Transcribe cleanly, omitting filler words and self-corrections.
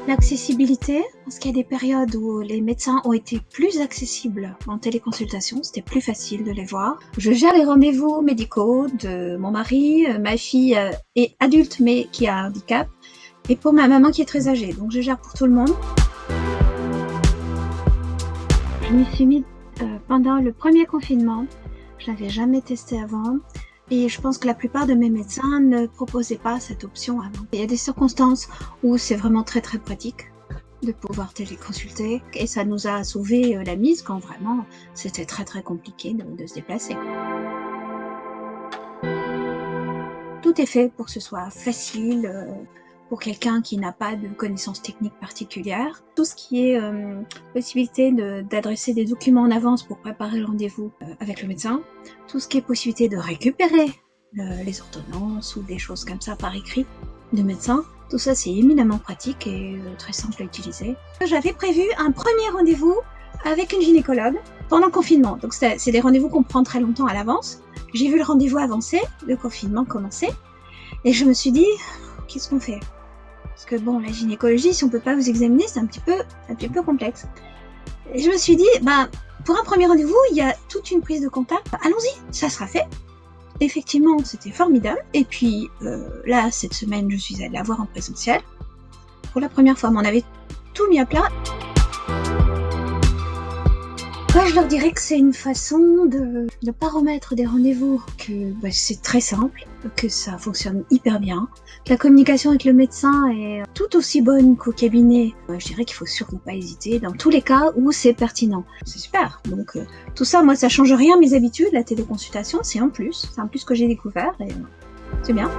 L'accessibilité, parce qu'il y a des périodes où les médecins ont été plus accessibles en téléconsultation, c'était plus facile de les voir. Je gère les rendez-vous médicaux de mon mari, ma fille est adulte mais qui a un handicap, et pour ma maman qui est très âgée, donc je gère pour tout le monde. Je m'y suis mis pendant le premier confinement, je l'avais jamais testé avant. Et je pense que la plupart de mes médecins ne proposaient pas cette option avant. Il y a des circonstances où c'est vraiment très très pratique de pouvoir téléconsulter et ça nous a sauvé la mise quand vraiment c'était très très compliqué de se déplacer. Tout est fait pour que ce soit facile pour quelqu'un qui n'a pas de connaissances techniques particulières. Tout ce qui est possibilité d'adresser des documents en avance pour préparer le rendez-vous avec le médecin, tout ce qui est possibilité de récupérer les ordonnances ou des choses comme ça par écrit de médecin, tout ça c'est éminemment pratique et très simple à utiliser. J'avais prévu un premier rendez-vous avec une gynécologue pendant le confinement, donc c'est des rendez-vous qu'on prend très longtemps à l'avance. J'ai vu le rendez-vous avancer, le confinement commencer, et je me suis dit, qu'est-ce qu'on fait ? Parce que bon, la gynécologie, si on peut pas vous examiner, c'est un petit peu complexe. Et je me suis dit, pour un premier rendez-vous, il y a toute une prise de contact. Allons-y, ça sera fait. Effectivement, c'était formidable. Et puis là, cette semaine, je suis allée la voir en présentiel. Pour la première fois, on avait tout mis à plat. Moi, je leur dirais que c'est une façon de ne pas remettre des rendez-vous, que c'est très simple, que ça fonctionne hyper bien. La communication avec le médecin est tout aussi bonne qu'au cabinet. Je dirais qu'il faut surtout pas hésiter dans tous les cas où c'est pertinent. C'est super. Donc tout ça, moi, ça change rien à mes habitudes. La téléconsultation, c'est un plus que j'ai découvert et c'est bien.